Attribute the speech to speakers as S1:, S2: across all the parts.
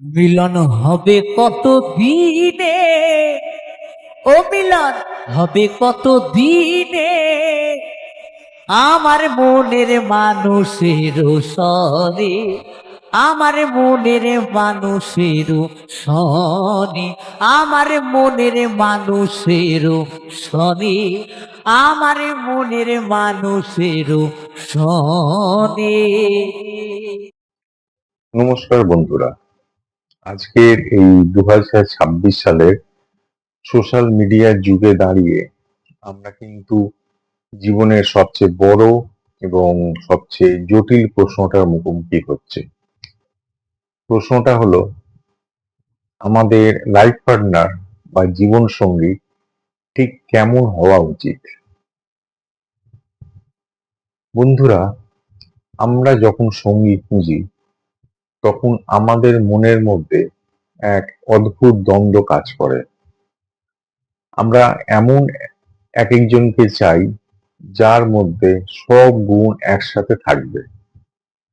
S1: মিলন হবে কত দিনে, ও মিলন হবে কত দিনে, আমার মনের মানুষের সনে, আমার মনের মানুষের সনে, আমার মনের মানুষের সনে, আমার মনের মানুষের সনে।
S2: নমস্কার বন্ধুরা, আজকের এই 2026 সালের সোশ্যাল মিডিয়ার যুগে দাঁড়িয়ে আমরা কিন্তু জীবনের সবচেয়ে বড় এবং সবচেয়ে জটিল প্রশ্নটার মুখোমুখি হচ্ছে। প্রশ্নটা হলো, আমাদের লাইফ পার্টনার বা জীবন সঙ্গী ঠিক কেমন হওয়া উচিত? বন্ধুরা, আমরা যখন সঙ্গী খুঁজি তখন আমাদের মনের মধ্যে এক অদ্ভুত দ্বন্দ্ব কাজ করে। আমরা এমন এক একজনকে চাই যার মধ্যে সব গুণ একসাথে থাকবে,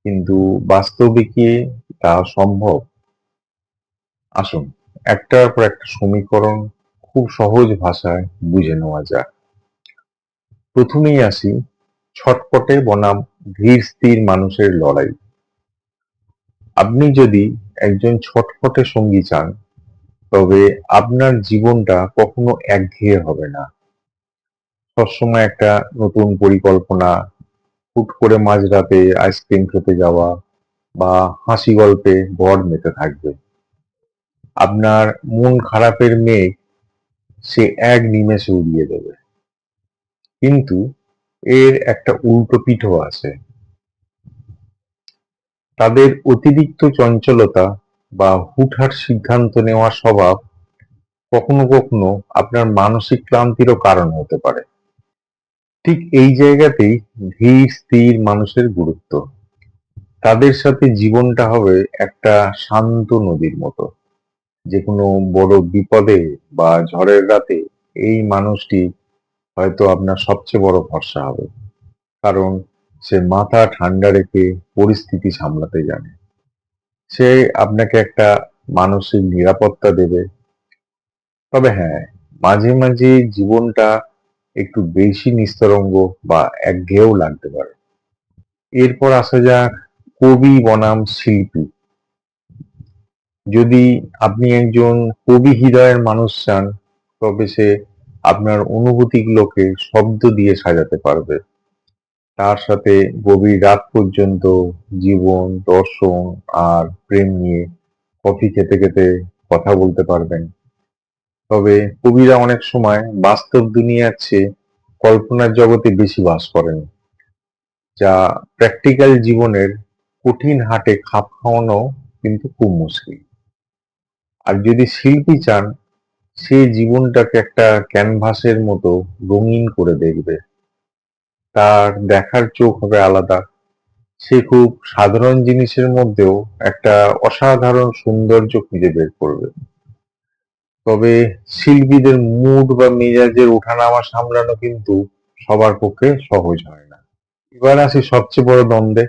S2: কিন্তু বাস্তবে কি তা সম্ভব? আসুন একটার পর একটা সমীকরণ খুব সহজ ভাষায় বুঝে নেওয়া যাক। প্রথমেই আসি ছটপটে বনাম ধীর স্থির মানুষের লড়াই। আপনি যদি একজন ছটপটে সঙ্গী চান, তবে আপনার জীবনটা কখনো একঘেয়ে হবে না। সবসময় একটা নতুন পরিকল্পনা, হুট করে মাঝরাতে আইসক্রিম খেতে যাওয়া বা হাসি গল্পে ভর মেতে থাকবে। আপনার মন খারাপের মেঘ সে এক নিমেষে উড়িয়ে দেবে। কিন্তু এর একটা উল্টো পিঠও আছে। তাদের অতিরিক্ত চঞ্চলতা বা হুটহাট সিদ্ধান্ত নেওয়ার স্বভাব কখনো কখনো আপনার মানসিক ক্লান্তিরও কারণ হতে পারে। ঠিক এই জায়গাতেই ধীর স্থির মানুষের গুরুত্ব। তাদের সাথে জীবনটা হবে একটা শান্ত নদীর মতো। যেকোনো বড় বিপদে বা ঝড়ের রাতে এই মানুষটি হয়তো আপনার সবচেয়ে বড় ভরসা হবে। কারণ সে মাথা ঠান্ডা রেখে পরিস্থিতি সামলাতে জানে। সে আপনাকে একটা মানসিক নিরাপত্তা দেবে। তবে হ্যাঁ, মাঝে মাঝে জীবনটা একটু বেশি নিস্তরঙ্গ বা একঘেয়েও লাগতে পারে। এরপর আসা যাক কবি বনাম শিল্পী। যদি আপনি একজন কবি হৃদয়ের মানুষ চান, তবে সে আপনার অনুভূতিগুলোকে শব্দ দিয়ে সাজাতে পারবে। তার সাথে গভীর রাত পর্যন্ত জীবন, দর্শন আর প্রেম নিয়ে কফি খেতে খেতে কথা বলতে পারবেন। তবে কবিরা অনেক সময় বাস্তব দুনিয়ার চেয়ে কল্পনার জগতে বেশি বাস করেন, যা প্র্যাকটিক্যাল জীবনের কঠিন হাটে খাপ খাওয়ানো কিন্তু খুব মুশকিল। আর যদি শিল্পী চান, সে জীবনটাকে একটা ক্যানভাসের মতো রঙিন করে দেখবে। তার দেখার চোখ হবে আলাদা। সে খুব সাধারণ জিনিসের মধ্যেও একটা অসাধারণ সৌন্দর্য খুঁজে বের করবে। তবে শিল্পীদের মুড বা মেজাজের ওঠানামা সামলানো কিন্তু সবার পক্ষে সহজ হয় না। এবার আসি সবচেয়ে বড় দ্বন্দ্বে,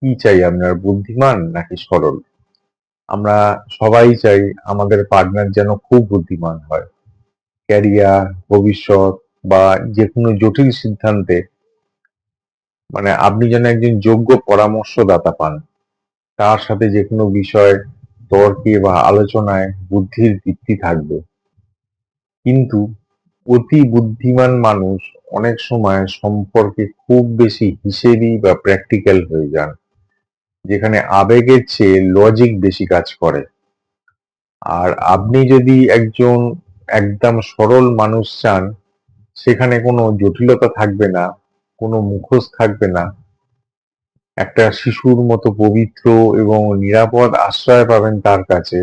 S2: কি চাই আপনার, বুদ্ধিমান নাকি সরল? আমরা সবাই চাই আমাদের পার্টনার যেন খুব বুদ্ধিমান হয়। ক্যারিয়ার, ভবিষ্যৎ বা যে কোনো জটিল সিদ্ধান্তে আপনি যেন একজন যোগ্য পরামর্শদাতা পান। তার সাথে যে কোনো বিষয় তর্কে বা আলোচনায় বুদ্ধির দীপ্তি থাকবে। কিন্তু অতি বুদ্ধিমান মানুষ অনেক সময় সম্পর্কে খুব বেশি হিসেবি বা প্র্যাকটিক্যাল হয়ে যান, যেখানে আবেগের চেয়ে লজিক বেশি কাজ করে। আর আপনি যদি একজন একদম সরল মানুষ চান, সেখানে কোনো জটিলতা থাকবে না, কোনো মুখোশ থাকবে না। একটা শিশুর মতো পবিত্র এবং নিরাপদ আশ্রয় পাবেন তার কাছে।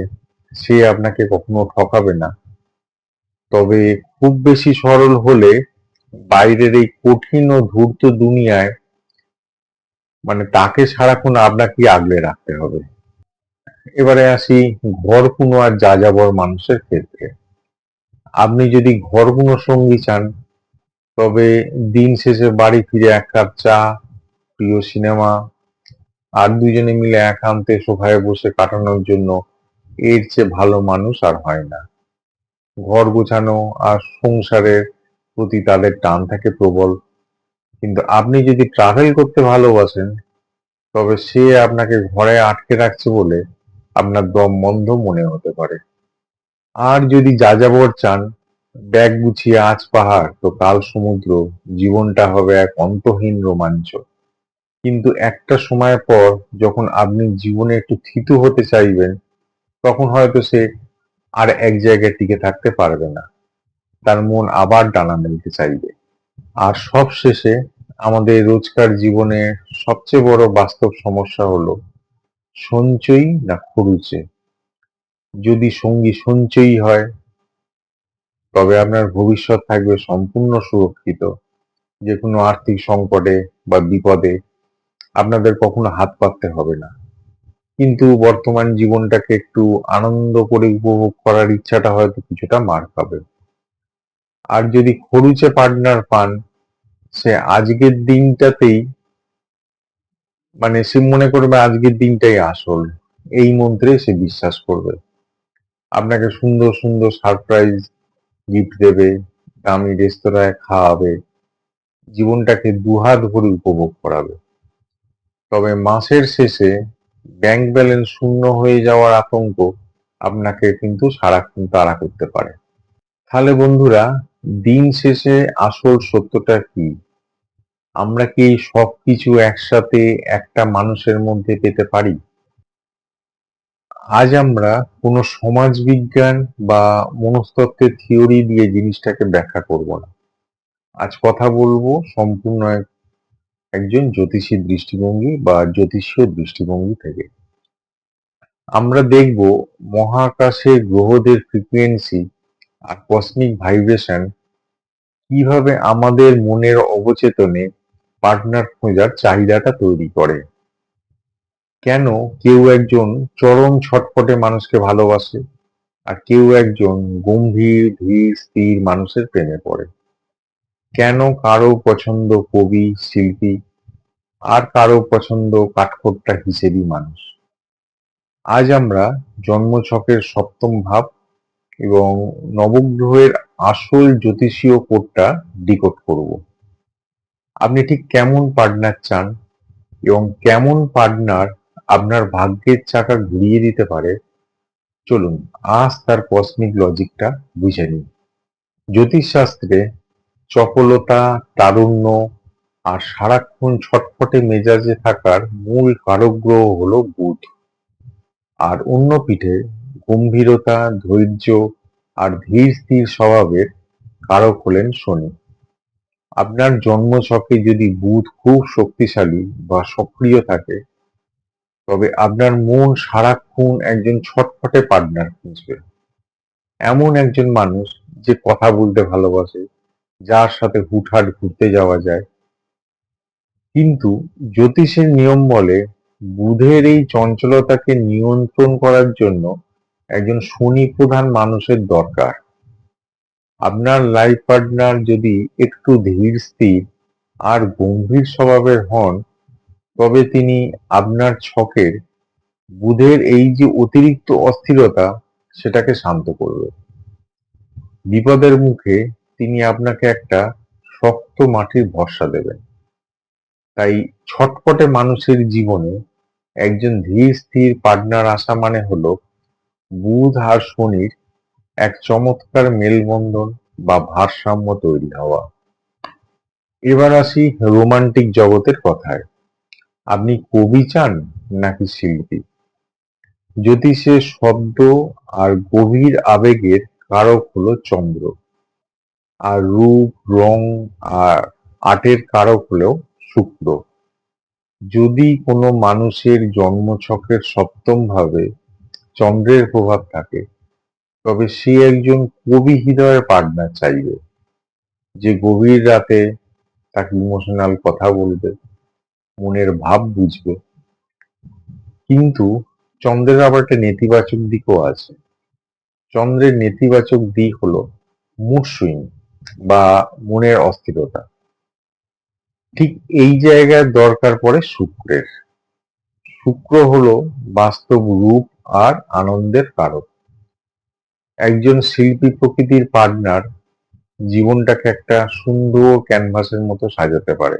S2: সে আপনাকে কখনো ঠকাবে না। তবে খুব বেশি সরল হলে বাইরের এই কঠিন ও ধূর্ত দুনিয়ায় তাকে সারাক্ষণ আপনাকে আগলে রাখতে হবে। এবারে আসি ঘর কোনো আর যাযাবর মানুষের ক্ষেত্রে। আপনি যদি ঘর কোনো সঙ্গী চান, তবে দিন শেষে বাড়ি ফিরে এক কাপ চা, প্রিয় সিনেমা আর দুজনে মিলে একান্তে সোফায় বসে কাটানোর জন্য এর চেয়ে ভালো মানুষ আর হয় না। ঘর গোছানো আর সংসারের প্রতি তাদের টান থাকে প্রবল। কিন্তু আপনি যদি ট্রাভেল করতে ভালোবাসেন, তবে সে আপনাকে ঘরে আটকে রাখছে বলে আপনার দম বন্ধ মনে হতে পারে। আর যদি যাযাবর চান, ব্যাগ গুছিয়ে আজ পাহাড় তো কাল সমুদ্র, জীবনটা হবে এক অন্তহীন রোমাঞ্চ। কিন্তু একটা সময় পর যখন আপনি জীবনে একটু থিতু হতে চাইবেন, তখন হয়তো সে আর এক জায়গায় টিকে থাকতে পারবে না। তার মন আবার ডানা মেলতে চাইবে। আর সবশেষে আমাদের রোজকার জীবনে সবচেয়ে বড় বাস্তব সমস্যা হলো সঞ্চয়ী না খরুচে। যদি সঙ্গী সঞ্চয়ী হয়, তবে আপনার ভবিষ্যৎ থাকবে সম্পূর্ণ সুরক্ষিত। যে কোনো আর্থিক সংকটে বা বিপদে আপনাদের কখনো হাত পাততে হবে না। কিন্তু বর্তমান জীবনটাকে একটু আনন্দ করে উপভোগ করার ইচ্ছাটা হয়তো কিছুটা মার খাবে। আর যদি খরুচে পার্টনার পান, সে আজকের দিনটাতেই, মানে সে মনে করবে আজকের দিনটাই আসল, এই মন্ত্রে সে বিশ্বাস করবে। আপনাকে সুন্দর সুন্দর সারপ্রাইজ গিফট দেবে, দামি রেস্তোরাঁয় খাওয়াবে, জীবনটাকে দুহাত ভরে উপভোগ করাবে। তবে মাসের শেষে ব্যাংক ব্যালেন্স শূন্য হয়ে যাওয়ার আতঙ্ক আপনাকে কিন্তু সারাক্ষণ তাড়া করতে পারে। তাহলে বন্ধুরা, দিন শেষে আসল সত্যটা কি? আমরা কি এই সবকিছু একসাথে একটা মানুষের মধ্যে পেতে পারি? আজ আমরা কোনো সমাজবিজ্ঞান বা মনস্তত্ত্বের থিওরি দিয়ে জিনিসটাকে ব্যাখ্যা করব না। আজ কথা বলবো সম্পূর্ণ একজন জ্যোতিষীর দৃষ্টিভঙ্গি বা জ্যোতিষীয় দৃষ্টিভঙ্গি থেকে। আমরা দেখব মহাকাশের গ্রহদের ফ্রিকোয়েন্সি আর কসমিক ভাইব্রেশন কিভাবে আমাদের মনের অবচেতনে পার্টনার খোঁজার চাহিদাটা তৈরি করে। কেন কেউ একজন চরম ছটফটে মানুষকে ভালোবাসে আর কেউ একজন গম্ভীর ধীর স্থির মানুষের প্রেমে পড়ে। কেন কারো পছন্দ কবি শিল্পী আর কারো পছন্দ কাঠখোট্টা হিসেবি মানুষ। আজ আমরা জন্মছকের সপ্তম ভাব এবং নবগ্রহের আসল জ্যোতিষীয় কোডটা ডিকোড করব। আপনি ঠিক কেমন পার্টনার চান এবং কেমন পার্টনার আপনার ভাগ্যের চাকা ঘুরিয়ে দিতে পারে, চলুন আজ তার কসমিক লজিকটা বুঝে নিই। জ্যোতিষশাস্ত্রে চপলতা, তারুণ্য আর সারাক্ষণ ছটফটে মেজাজে থাকার মূল কারক গ্রহ হলো বুধ। আর অন্য পিঠে গম্ভীরতা, ধৈর্য আর ধীর স্থির স্বভাবের কারক হলেন শনি। আপনার জন্মছকে যদি বুধ খুব শক্তিশালী বা সক্রিয় থাকে, তবে আপনার মন সারাক্ষণ একজন ছটফটে পার্টনার খুঁজবে। এমন একজন মানুষ যে কথা বলতে ভালোবাসে, যার সাথে হুটহাট ঘুরতে যাওয়া যায়। কিন্তু জ্যোতিষের নিয়ম বলে বুধের এই চঞ্চলতাকে নিয়ন্ত্রণ করার জন্য একজন শনি প্রধান মানুষের দরকার। আপনার লাইফ পার্টনার যদি একটু ধীর স্থির আর গম্ভীর স্বভাবের হন, তবে তিনি আপনার ছকের বুধের এই যে অতিরিক্ত অস্থিরতা, সেটাকে শান্ত করবে। বিপদের মুখে তিনি আপনাকে একটা শক্ত মাটির ভরসা দেবেন। তাই ছটপটে মানুষের জীবনে একজন ধীর স্থির পার্টনার আসা মানে হলো বুধ আর শনির এক চমৎকার মেলবন্ধন বা ভারসাম্য তৈরি হওয়া। এবার আসি রোমান্টিক জগতের কথায়। আপনি কবি চান নাকি শিল্পী? জ্যোতিষের শব্দ আর গভীর আবেগের কারক হলো চন্দ্র, আর রূপ রং আর আর্টের কারক হলো শুক্র। যদি কোনো মানুষের জন্মছকের সপ্তম ভাবে চন্দ্রের প্রভাব থাকে, তবে সে একজন কবি হৃদয়ের পার্টনার চাইবে, যে গভীর রাতে তাকে ইমোশনাল কথা বলবে, মনের ভাব বুঝবে। কিন্তু চন্দ্রের আবার একটা নেতিবাচক দিকও আছে। চন্দ্রের নেতিবাচক দিক হলো মুড সুইং বা মনের অস্থিরতা। ঠিক এই জায়গায় দরকার পড়ে শুক্রের। শুক্র হলো বাস্তব রূপ আর আনন্দের কারক। একজন শিল্পী প্রকৃতির পার্টনার জীবনটাকে একটা সুন্দর ক্যানভাসের মতো সাজাতে পারে।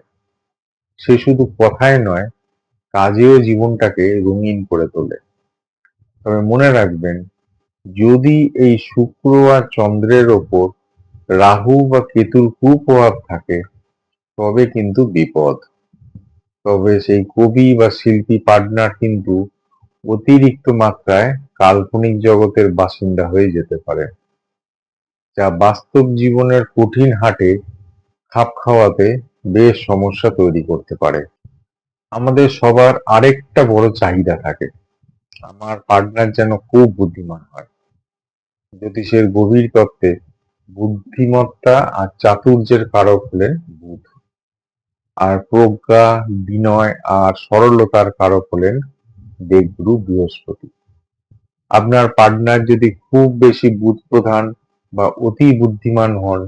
S2: সে শুধু কথায় নয়, কাজেও জীবনটাকে রঙিন করে তোলে। তবে মনে রাখবেন, যদি এই শুক্র আর চন্দ্রের ওপর রাহু বা কেতুর কুপ্রভাব থাকে, তবে কিন্তু বিপদ। তবে সেই কবি বা শিল্পী পার্টনার কিন্তু অতিরিক্ত মাত্রায় কাল্পনিক জগতের বাসিন্দা হয়ে যেতে পারে, যা বাস্তব জীবনের কঠিন হাটে খাপ খাওয়াতে বেশ সমস্যা তৈরি করতে পারে। আমাদের সবার আরেকটা বড় চাহিদা থাকে, আমার পার্টনার যেন খুব বুদ্ধিমান হয়। জ্যোতিষের গভীর তত্ত্বে বুদ্ধিমত্তা আর চাতুর্যের কারক হলেন বুধ, আর প্রজ্ঞা, বিনয় আর সরলতার কারক হলেন দেবগুরু বৃহস্পতি। আপনার পার্টনার যদি খুব বেশি বুধ প্রধান বা অতি বুদ্ধিমান হন,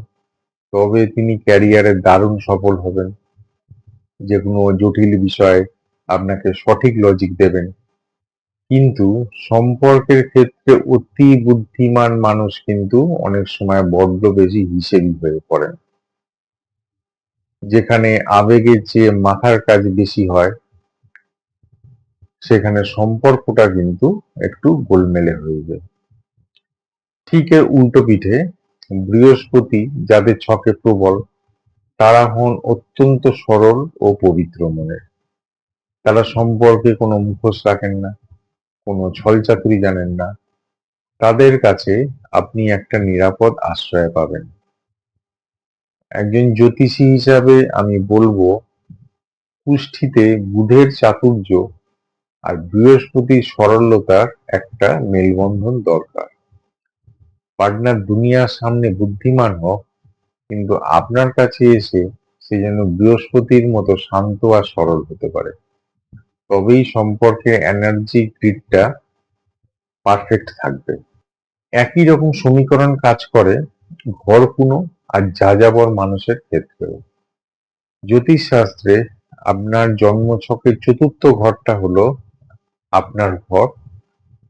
S2: তবে তিনি ক্যারিয়ারে দারুণ সফল হবেন। যে কোনো জটিল বিষয়ে আপনাকে সঠিক লজিক দেবেন। কিন্তু সম্পর্কের ক্ষেত্রে অতি বুদ্ধিমান মানুষ কিন্তু অনেক সময় বড্ড বেশি হিসেবি হয়ে পড়েন। যেখানে আবেগের চেয়ে মাথার কাজ বেশি হয়, সেখানে সম্পর্কটা কিন্তু একটু গোলমেলে হয়ে যায়। ঠিক এর উল্টো পিঠে বৃহস্পতি যাদের ছকে প্রবল, তারা হন অত্যন্ত সরল ও পবিত্র মনের। তারা সম্পর্কে কোনো মুখোশ রাখেন না, কোনো ছলচাতুরি জানেন না। তাদের কাছে আপনি একটা নিরাপদ আশ্রয় পাবেন। একজন জ্যোতিষী হিসাবে আমি বলবো, কুষ্ঠিতে বুধের চাতুর্য আর বৃহস্পতির সরলতার একটা মেলবন্ধন দরকার। পার্টনার দুনিয়ার সামনে বুদ্ধিমান হোক, কিন্তু আপনার কাছে এসে সে যেন বৃহস্পতির মতো শান্ত আর সরল হতে পারে। তবেই সম্পর্কের এনার্জি গ্রিডটা পারফেক্ট থাকবে। একই রকম সমীকরণ কাজ করে ঘরকুনো আর যাযাবর মানুষের ক্ষেত্রেও। জ্যোতিষশাস্ত্রে আপনার জন্মছকের চতুর্থ ঘরটা হলো আপনার ঘর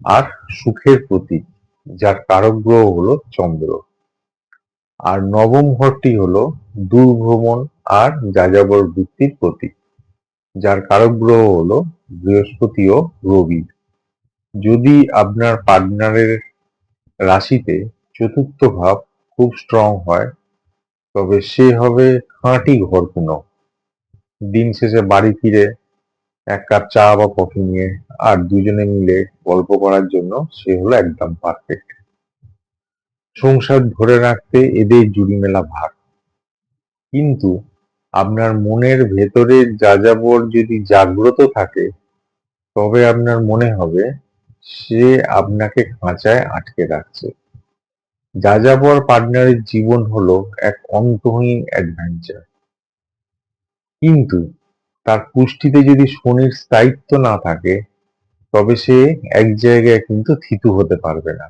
S2: আর সুখের প্রতীক, যার কারক গ্রহ হলো চন্দ্র। আর নবম ঘরটি হলো দূরভ্রমণ আর যাযাবর বৃত্তির প্রতীক, যার কারক গ্রহ হলো বৃহস্পতি ও রবি। যদি আপনার পার্টনারের রাশিতে চতুর্থ ভাব খুব স্ট্রং হয়, তবে সে হবে খাঁটি ঘরকুনো। দিন শেষে বাড়ি ফিরে এক কাপ চা বা কফি নিয়ে আর দুজনে মিলে গল্প করার জন্য সে হলো একদম পারফেক্ট। সংসার ধরে রাখতে এদের জুড়ি মেলা ভার। কিন্তু আপনার মনের ভেতরের যাযাবর যদি জাগ্রত থাকে, তবে আপনার মনে হবে সে আপনাকে খাঁচায় আটকে রাখছে। যাযাবর পার্টনারের জীবন হলো এক অন্তহীন অ্যাডভেঞ্চার। কিন্তু তার কুষ্ঠিতে যদি শনির স্থায়িত্ব না থাকে, তবে সে এক জায়গায় কিন্তু থিতু হতে পারবে না।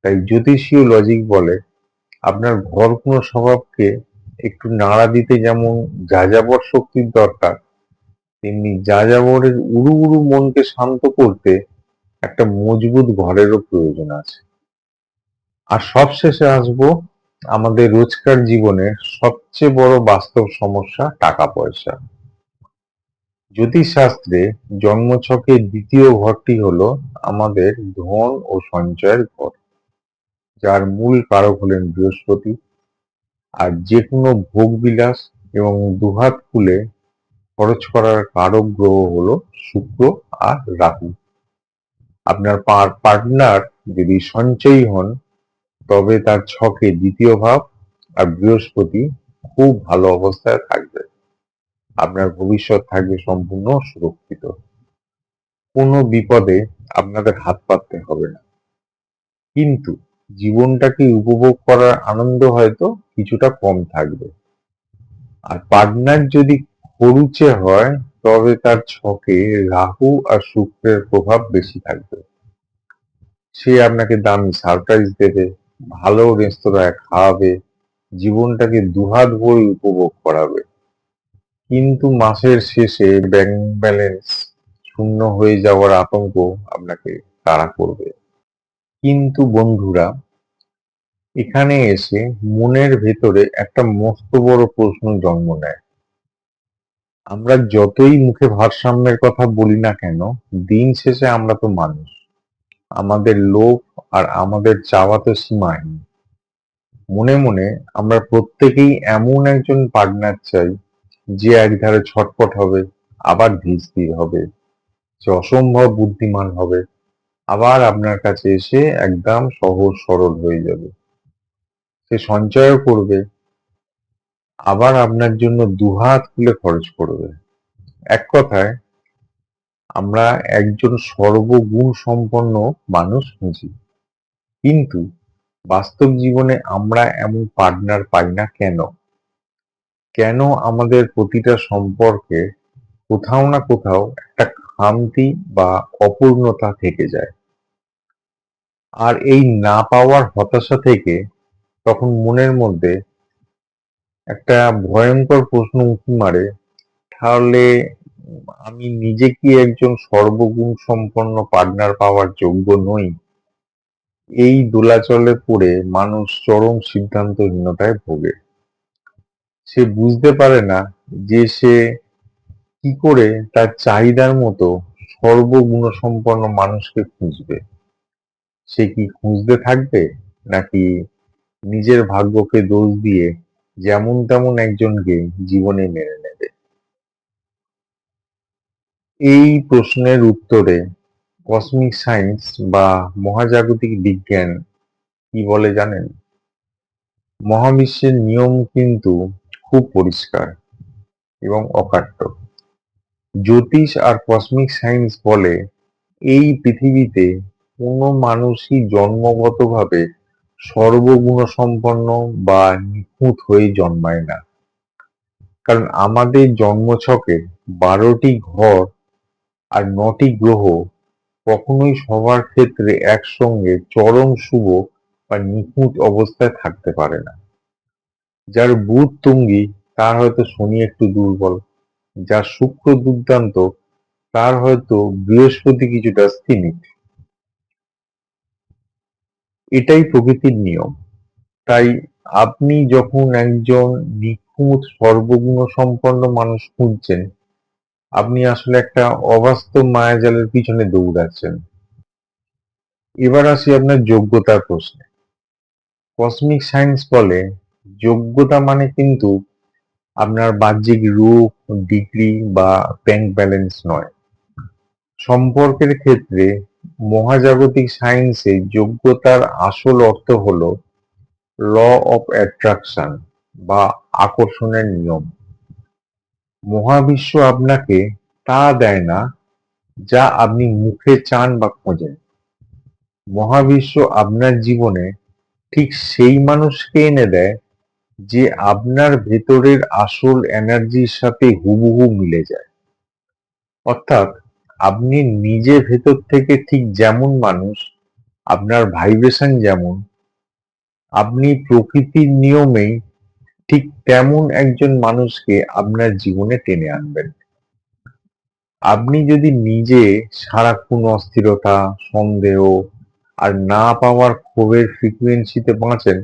S2: তাই জ্যোতিষীয় লজিক বলে, আপনার ঘরকুনো স্বভাবকে একটু নাড়া দিতে যেমন যাযাবর শক্তির দরকার, তেমনি যাযাবরের উড়ু উড়ু মনকে শান্ত করতে একটা মজবুত ঘরেরও প্রয়োজন আছে। আর সবশেষে আসবো আমাদের রোজকার জীবনের সবচেয়ে বড় বাস্তব সমস্যা, টাকা পয়সা। জ্যোতিষশাস্ত্রে জন্মছকের দ্বিতীয় ঘরটি হলো আমাদের ধন ও সঞ্চয়ের ঘর, যার মূল কারক হলেন বৃহস্পতি। আর যে কোনো ভোগবিলাস এবং দুহাত খুলে খরচ করার কারক গ্রহ হলো শুক্র আর রাহু। আপনার পার্টনার যদি সঞ্চয়ী হন, তবে তার ছকে দ্বিতীয় ভাব আর বৃহস্পতি খুব ভালো অবস্থায় থাকবে। আপনার ভবিষ্যৎ থাকবে সম্পূর্ণ সুরক্ষিত। কোনো বিপদে আপনাদের হাত পাততে হবে না। কিন্তু জীবনটাকে উপভোগ করার আনন্দ হয়তো কিছুটা কম থাকবে। আর পার্টনার যদি খরুচে হয়, তবে তার ছকে রাহু আর শুক্রের প্রভাব বেশি থাকবে। সে আপনাকে দামি সারপ্রাইজ দেবে, ভালো রেস্তোরাঁয় খাওয়াবে, জীবনটাকে দুহাত ভরে উপভোগ করাবে। কিন্তু মাসের শেষে ব্যাংক ব্যালেন্স শূন্য হয়ে যাওয়ার আতঙ্ক আপনাকে তাড়া করবে। কিন্তু বন্ধুরা, এখানে এসে মনের ভেতরে একটা মস্ত বড় প্রশ্ন জন্ম নেয়। আমরা যতই মুখে ভারসাম্যের কথা বলি না কেন, দিন শেষে আমরা তো মানুষ। আমাদের লোভ আর আমাদের চাওয়া তো সীমাহীন। মনে মনে আমরা প্রত্যেকেই এমন একজন পার্টনার চাই, যে একধারে ছটফট হবে, আবার ধীর হবে, যে অসম্ভব বুদ্ধিমান হবে, আবার আপনার কাছে এসে একদম সহজ সরল হয়ে যাবে। সে সঞ্চয়ও করবে, আবার আপনার জন্য দুহাত খুলে খরচ করবে। এক কথায়, আমরা একজন সর্বগুণ সম্পন্ন মানুষ খুঁজি। কিন্তু বাস্তব জীবনে আমরা এমন পার্টনার পাই না কেন? কেন আমাদের প্রতিটা সম্পর্কে কোথাও না কোথাও একটা খামতি বা অপূর্ণতা থেকে যায়? আর এই না পাওয়ার হতাশা থেকে তখন মনের মধ্যে একটা ভয়ঙ্কর প্রশ্ন উঁকি মারে, তাহলে আমি নিজে কি একজন সর্বগুণ সম্পন্ন পার্টনার পাওয়ার যোগ্য নই? এই দোলাচলে পড়ে মানুষ চরম সিদ্ধান্তহীনতায় ভোগে। সে বুঝতে পারে না যে সে কি করে তার চাহিদার মতো সর্বগুণসম্পন্ন মানুষকে খুঁজবে। সে কি খুঁজতে থাকবে, নাকি নিজের ভাগ্যকে দোষ দিয়ে যেমন তেমন একজনকে জীবনে মেনে নেবে? এই প্রশ্নের উত্তরে কসমিক সায়েন্স বা মহাজাগতিক বিজ্ঞান কি বলে জানেন? মহাবিশ্বের নিয়ম কিন্তু খুব পরিষ্কার এবং অকাট্য। জ্যোতিষ আর কসমিক সায়েন্স বলে, এই পৃথিবীতে কোনো মানুষই জন্মগতভাবে সর্বগুণসম্পন্ন বা নিখুঁত হয়ে জন্মায় না। কারণ আমাদের জন্মছকে 12টি ঘর আর 9টি গ্রহ কখনোই সবার ক্ষেত্রে একসঙ্গে চরম শুভ বা নিখুঁত অবস্থায় থাকতে পারে না। যার বুধ তুঙ্গি, তার হয়তো শনি একটু দুর্বল। যার শুক্র দুর্দান্ত, তার হয়তো বৃহস্পতি কিছুটা স্থিমিত। এটাই প্রকৃতির নিয়ম। তাই আপনি যখন একজন নিখুঁত সর্বগুণসম্পন্ন মানুষ খুঁজছেন, আপনি আসলে একটা অবাস্তব মায়াজালের পিছনে দৌড়াচ্ছেন। এবার আসি আপনার যোগ্যতার প্রশ্নে। কসমিক সায়েন্স বলে, যোগ্যতা মানে কিন্তু আপনার বাহ্যিক রূপ, ডিগ্রি বা ব্যাংক ব্যালেন্স নয়। সম্পর্কের ক্ষেত্রে মহাজাগতিক সায়েন্সে যোগ্যতার আসল অর্থ হলো ল অফ অ্যাট্রাকশন বা আকর্ষণের নিয়ম। মহাবিশ্ব আপনাকে তা দেয় না যা আপনি মুখে চান বা খোঁজেন। মহাবিশ্ব আপনার জীবনে ঠিক সেই মানুষকে এনে দেয় যে আপনার ভেতরের আসল এনার্জির সাথে হুবহু মিলে যায়। অর্থাৎ আপনি নিজে ভেতর থেকে ঠিক যেমন মানুষ, আপনার ভাইব্রেশন যেমন, আপনি প্রকৃতির নিয়মেই ঠিক তেমন একজন মানুষকে আপনার জীবনে টেনে আনবেন। আপনি যদি নিজে সারাক্ষণ অস্থিরতা, সন্দেহ আর না পাওয়ার ক্ষোভের ফ্রিকোয়েন্সিতে বাঁচেন,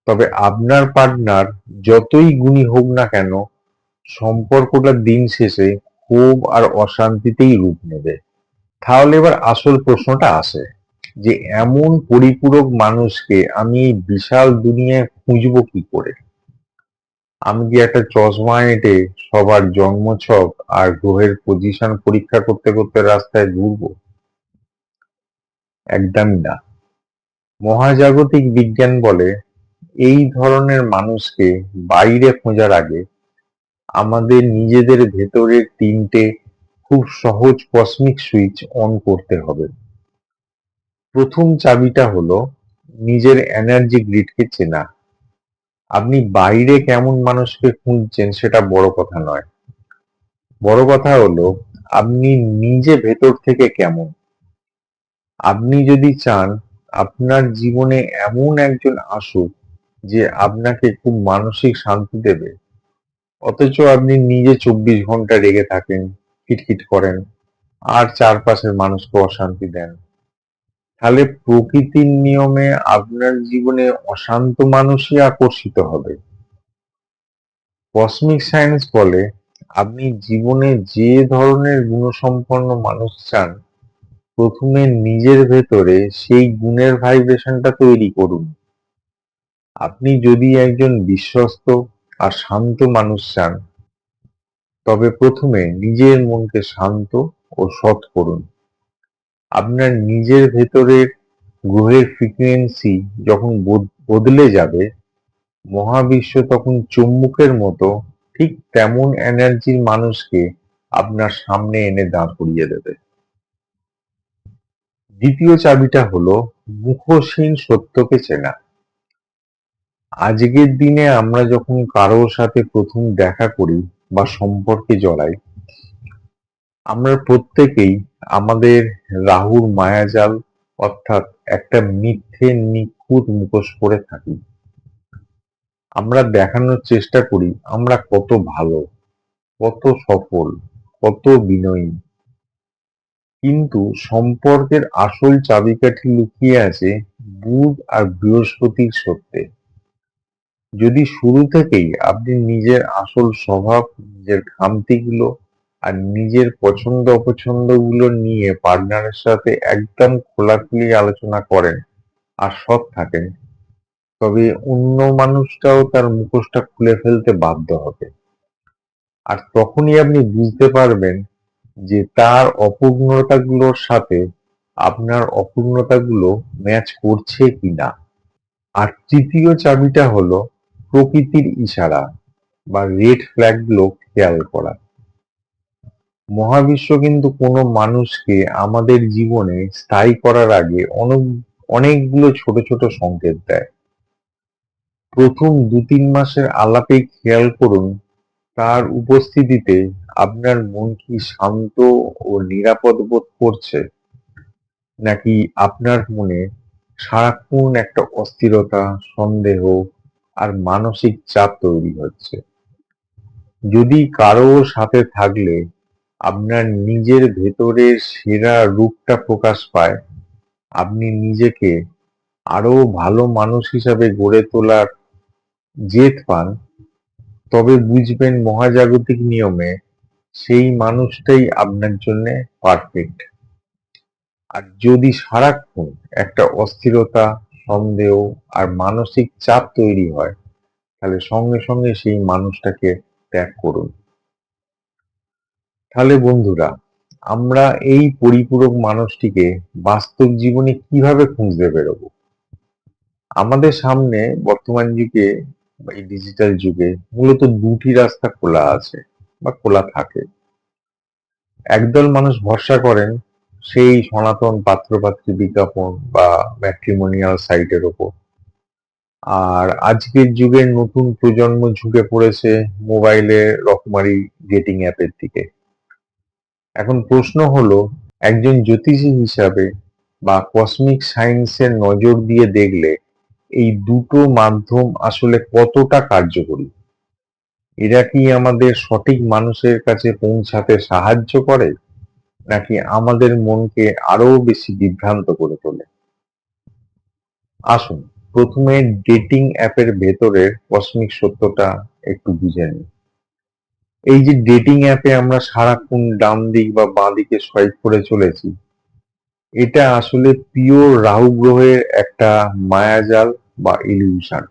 S2: তবে আপনার পার্টনার যতই গুণী হোক না কেন, সম্পর্কটা দিন শেষে ক্ষোভ আর অশান্তিতেই রূপ নেবে। তাহলে এবার আসল প্রশ্নটা আসে যে, এমন পরিপূরক মানুষকে আমি এই বিশাল দুনিয়ায় খুঁজবো কি করে? আমি কি একটা চশমা এঁটে সবার জন্মছক আর গ্রহের পজিশন পরীক্ষা করতে করতে রাস্তায় ঘুরবো? একদমই না। মহাজাগতিক বিজ্ঞান বলে, এই ধরনের মানুষকে বাইরে খোঁজার আগে আমাদের নিজেদের ভেতরের 3টে খুব সহজ কসমিক সুইচ অন করতে হবে। প্রথম চাবিটা হলো নিজের এনার্জি গ্রিডকে চেনা। আপনি বাইরে কেমন মানুষকে খুঁজছেন সেটা বড় কথা নয়। বড় কথা হলো আপনি নিজে ভেতর থেকে কেমন। আপনি যদি চান আপনার জীবনে এমন একজন আসুক যে আপনাকে খুব মানসিক শান্তি দেবে, অথচ আপনি নিজে 24 ঘন্টা রেগে থাকেন, খিটখিট করেন, আর চারপাশের মানুষকে অশান্তি দেন, তাহলে প্রকৃতির নিয়মে আপনার জীবনে অশান্ত মানুষই আকর্ষিত হবে। কসমিক সায়েন্স বলে আপনি জীবনে যে ধরনের গুণসম্পন্ন মানুষ চান, প্রথমে নিজের ভেতরে সেই গুণের ভাইব্রেশনটা তৈরি করুন। আপনি যদি একজন বিশ্বস্ত আর শান্ত মানুষ চান, তবে প্রথমে নিজের মনকে শান্ত ও সৎ করুন। আপনার নিজের ভেতরের গ্রহের ফ্রিকোয়েন্সি যখন বদলে যাবে, মহাবিশ্ব তখন চুম্বকের মতো ঠিক তেমন এনার্জির মানুষকে আপনার সামনে এনে দাঁড় করিয়ে দেবে। দ্বিতীয় চাবিটা হলো মুখোশহীন সত্যকে চেনা। আজকের দিনে আমরা যখন কারোর সাথে প্রথম দেখা করি বা সম্পর্কে জড়াই, আমরা প্রত্যেকেই আমাদের রাহুর মায়াজাল অর্থাৎ একটা মিথ্যে নিখুঁত মুখোশ পরে থাকি। আমরা দেখানোর চেষ্টা করি আমরা কত ভালো, কত সফল, কত বিনয়ী, কিন্তু সম্পর্কের আসল চাবিকাঠি লুকিয়ে আছে বুধ আর বৃহস্পতির সত্যে। যদি শুরু থেকেই আপনি নিজের আসল স্বভাব, নিজের খামতিগুলো আর নিজের পছন্দ অপছন্দ গুলো নিয়ে পার্টনারের সাথে একদম খোলাখুলি আলোচনা করেন আর সৎ থাকেন, তবে অন্য মানুষটাও তার মুখোশটা খুলে ফেলতে বাধ্য হবে। আর তখনই আপনি বুঝতে পারবেন যে তার অপূর্ণতাগুলোর সাথে আপনার অপূর্ণতাগুলো ম্যাচ করছে কিনা। আর তৃতীয় চাবিটা হলো প্রকৃতির ইশারা বা রেড ফ্ল্যাগ গুলো খেয়াল করা। মহাবিশ্ব কিন্তু কোনো মানুষকে আমাদের জীবনে স্থায়ী করার আগে অনেকগুলো ছোট ছোট সংকেত দেয়। প্রথম ২-৩ মাসের আলাপেই খেয়াল করুন তার উপস্থিতিতে আপনার মন কি শান্ত ও নিরাপদ বোধ করছে, নাকি আপনার মনে সারাক্ষণ একটা অস্থিরতা, সন্দেহ আর মানসিক চাপ তৈরি হচ্ছে। যদি কারো সাথে থাকলে আপনার নিজের ভেতরের সেরা রূপটা প্রকাশ পায়, আপনি নিজেকে আরো ভালো মানুষ হিসাবে গড়ে তোলার জেদ পান, তবে বুঝবেন মহাজাগতিক নিয়মে সেই মানুষটাই আপনার জন্য পারফেক্ট। আর যদি সারাক্ষণ একটা অস্থিরতা, সন্দেহ আর মানসিক চাপ তৈরি হয়, তাহলে সঙ্গে সঙ্গে সেই মানুষটাকে ত্যাগ করুন। তাহলে বন্ধুরা, আমরা এই পরিপূরক মানুষটিকে বাস্তব জীবনে কিভাবে খুঁজতে বেরোবো? আমাদের সামনে বর্তমান যুগে বা এই ডিজিটাল যুগে মূলত দুটি রাস্তা খোলা আছে বা খোলা থাকে। একদল মানুষ ভরসা করেন সেই সনাতন পাত্রপাত্রী বিজ্ঞাপন বা ম্যাট্রিমোনিয়াল সাইটের ওপর, আর আজকের যুগের নতুন প্রজন্ম ঝুঁকে পড়েছে মোবাইলে রকমারি ডেটিং অ্যাপের দিকে। এখন প্রশ্ন হলো, একজন জ্যোতিষী হিসাবে বা কসমিক সায়েন্সের নজর দিয়ে দেখলে এই দুটো মাধ্যম আসলে কতটা কার্যকরী? এরা কি আমাদের সঠিক মানুষের কাছে পৌঁছাতে সাহায্য করে, নাকি আমাদের মনকে আরো বেশি বিভ্রান্ত করে তোলে? আসুন প্রথমে ডেটিং অ্যাপের ভেতরের কসমিক সত্যটা একটু বুঝে নিই। এই যে ডেটিং অ্যাপে আমরা সারাক্ষণ ডান দিক বা বাঁ দিকে সোয়াইপ করে চলেছি, এটা আসলে পিওর রাহু গ্রহের একটা মায়াজাল বা ইলিউশন।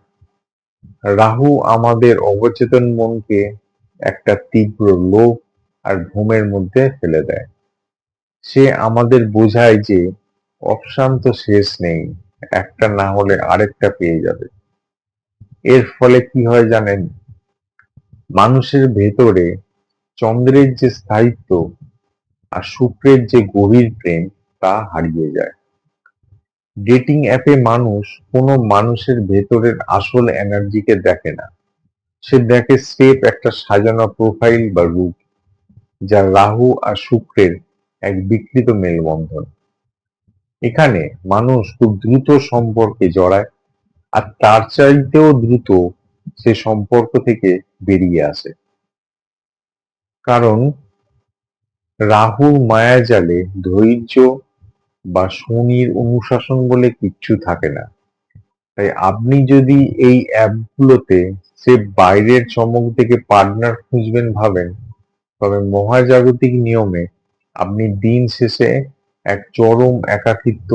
S2: রাহু আমাদের অবচেতন মনকে একটা তীব্র লোভ আর ঘুমের মধ্যে ফেলে দেয়। সে আমাদের বোঝায় যে অপশন তো শেষ নেই, একটা না হলে আরেকটা পেয়ে যাবে। এর ফলে কি হয় জানেন? মানুষের ভেতরে চন্দ্রের যে স্থায়িত্ব আর শুক্রের যে গভীর প্রেম তা হারিয়ে যায়। ডেটিং অ্যাপে মানুষ কোনো মানুষের ভেতরের আসল এনার্জিকে দেখে না। সে দেখে স্রেফ একটা সাজানো প্রোফাইল বা রূপ, যা রাহু আর শুক্রের এক বিকৃত মেলবন্ধন। এখানে মানুষ খুব দ্রুত সম্পর্কে জড়ায়, আর তার চাইতেও দ্রুত সে সম্পর্ক থেকে বেরিয়ে আসে। কারণ রাহুর মায়াজালে ধৈর্য বা শনির অনুশাসন বলে কিচ্ছু থাকে না। তাই আপনি যদি এই অ্যাপগুলোতে সে বাইরের চমক দেখে পার্টনার খুঁজবেন ভাবেন, তবে মহাজাগতিক নিয়মে আপনি দিন শেষে এক চরম একাকিত্ব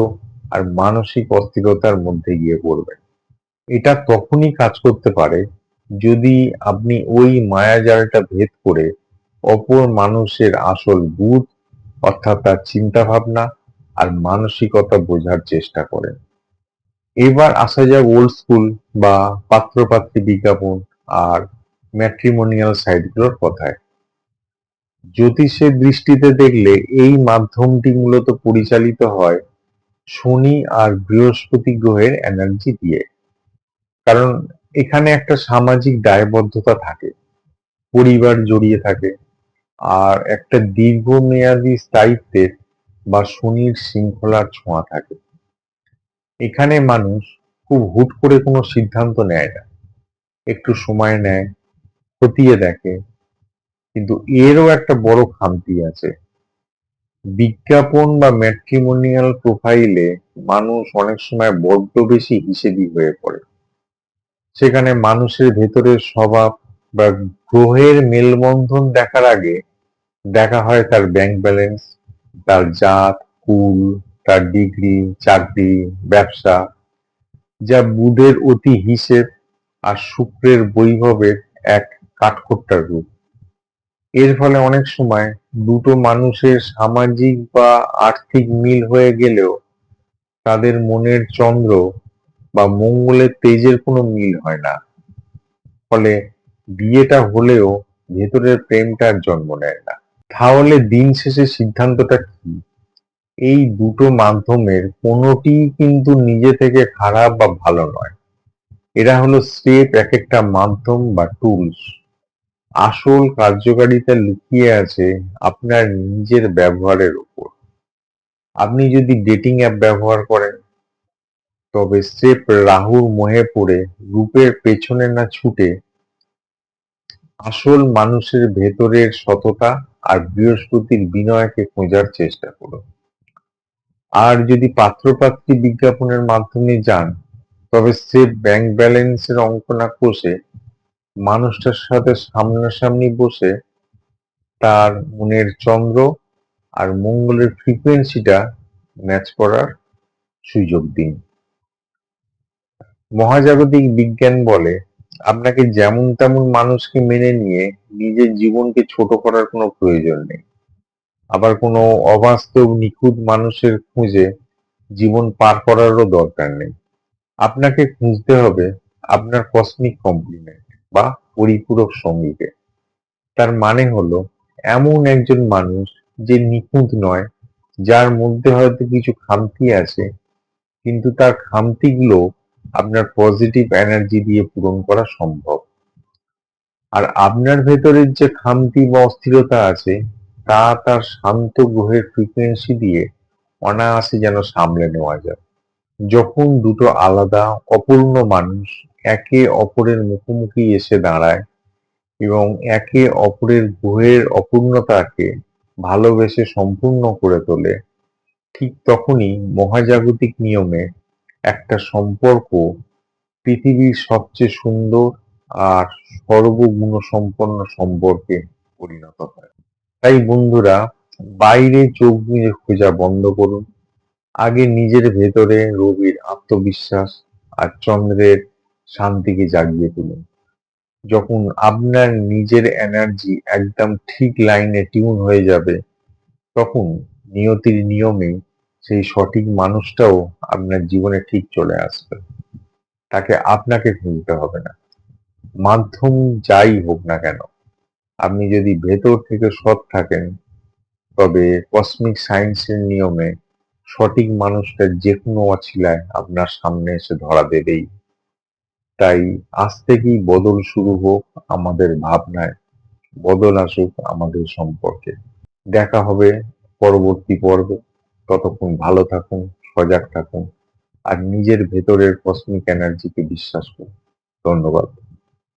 S2: আর মানসিক অস্থিরতার মধ্যে গিয়ে পড়বেন। এটা তখনই কাজ করতে পারে যদি আপনি ওই মায়াজালটা ভেদ করে অপর মানুষের আসল বুঝ, অর্থাৎ তার চিন্তা ভাবনা আর মানসিকতা বোঝার চেষ্টা করেন। এবার আসা যাক ওল্ড স্কুল বা পাত্রপাত্রী বিজ্ঞাপন আর ম্যাট্রিমোনিয়াল সাইটগুলোর কথায়। জ্যোতিষের দৃষ্টিতে দেখলে এই মাধ্যমটি মূলত পরিচালিত হয় শনি আর বৃহস্পতি গ্রহের এনার্জি দিয়ে। কারণ এখানে একটা সামাজিক দায়বদ্ধতা থাকে, পরিবার জড়িয়ে থাকে, আর একটা দীর্ঘমেয়াদী স্থায়িত্বের বা শনির শৃঙ্খলার ছোঁয়া থাকে। এখানে মানুষ খুব হুট করে কোনো সিদ্ধান্ত নেয় না, একটু সময় নেয়, খতিয়ে দেখে। কিন্তু এরও একটা বড় খামতি আছে। বিজ্ঞাপন বা ম্যাট্রিমোনিয়াল প্রোফাইলে মানুষ অনেক সময় বড্ড বেশি হিসেবি হয়ে পড়ে। সেখানে মানুষের ভেতরের স্বভাব বা গ্রহের মেলবন্ধন দেখার আগে দেখা হয় তার ব্যাংক ব্যালেন্স, তার জাত, কুল, তার ডিগ্রি, চাকরি, ব্যবসা, যা বুধের অতি হিসেব আর শুক্রের বৈভবের এক কাঠখোট্টার রূপ। এর ফলে অনেক সময় দুটো মানুষের সামাজিক বা আর্থিক মিল হয়ে গেলেও তাদের মনের চন্দ্র বা মঙ্গলের তেজের কোনো মিল হয় না। ফলে বিয়েটা হলেও ভেতরের প্রেমটার জন্ম নেয় না। তাহলে দিন শেষে সিদ্ধান্তটা কি? এই দুটো মাধ্যমের কোনোটিই কিন্তু নিজে থেকে খারাপ বা ভালো নয়। এরা হলো স্রেফ এক একটা মাধ্যম বা টুলস। আসল কার্যকারিতা লুকিয়ে আছে আপনার নিজের ব্যবহারের উপর। আপনি যদি ডেটিং অ্যাপ ব্যবহার করেন, তবে স্রেফ রাহুর মোহে পড়ে রূপের পেছনে না ছুটে আসল মানুষের ভেতরের সততা আর বৃহস্পতির বিনয়কে খোঁজার চেষ্টা করুন। আর যদি পাত্রপাত্রী বিজ্ঞাপনের মাধ্যমে যান, তবে স্রেফ ব্যাংক ব্যালেন্সের অঙ্ক না কষে মানুষটার সাথে সামনাসামনি বসে তার মনের চন্দ্র আর মঙ্গলের ফ্রিকোয়েন্সিটা ম্যাচ করার সুযোগ দিন। মহাজাগতিক বিজ্ঞান বলে আপনাকে যেমন তেমন মানুষকে মেনে নিয়ে নিজের জীবনকে ছোট করার কোনো প্রয়োজন নেই। আবার কোনো অবাস্তব নিখুঁত মানুষের খুঁজে জীবন পার করারও দরকার নেই। আপনাকে খুঁজতে হবে আপনার কসমিক কমপ্লিমেন্ট বা পরিপূরক সঙ্গীকে। তার মানে হলো এমন একজন মানুষ যে নিখুঁত নয়, যার মধ্যে হয়তো কিছু খামতি আছে, কিন্তু তার খামতিগুলো আপনার পজিটিভ এনার্জি দিয়ে পূরণ করা সম্ভব। আর আপনার ভেতরের যে খামতি বা অস্থিরতা আছে, তা তার শান্ত গ্রহের ফ্রিকোয়েন্সি দিয়ে অনায়াসে যেন সামলে নেওয়া যায়। যখন দুটো আলাদা অপূর্ণ মানুষ একে অপরের মুখোমুখি এসে দাঁড়ায় এবং একে অপরের গ্রহের অপূর্ণতাকে ভালোবেসে সম্পূর্ণ করে তোলে, ঠিক তখনই মহাজাগতিক নিয়মে একটা সম্পর্ক পৃথিবীর সবচেয়ে সুন্দর আর সর্বগুণসম্পন্ন সম্পর্কে পরিণত হয়। তাই বন্ধুরা, বাইরে চোখ বুজে খোঁজা বন্ধ করুন। আগে নিজের ভেতরে রবির আত্মবিশ্বাস আর চন্দ্রের শান্তিকে জাগিয়ে তুলুন। যখন আপনার নিজের এনার্জি একদম ঠিক লাইনে টিউন হয়ে যাবে, তখন নিয়তির নিয়মে সেই সঠিক মানুষটাও আপনার জীবনে ঠিক চলে আসবে। তাকে আপনাকে খুঁজতে হবে না। মাধ্যম যাই হোক না কেন, আপনি যদি ভেতর থেকে সৎ থাকেন, তবে কসমিক সায়েন্সের নিয়মে সঠিক মানুষটা যে কোনো অছিলায় আপনার সামনে এসে ধরা দেবেই। তাই আজ থেকেই বদল শুরু হোক আমাদের ভাবনায়, বদল আসুক আমাদের সম্পর্কে। দেখা হবে পরবর্তী পর্বে। ততক্ষণ ভালো থাকুন, সজাগ থাকুন আর নিজের ভেতরের কসমিক এনার্জিকে বিশ্বাস করুন। ধন্যবাদ।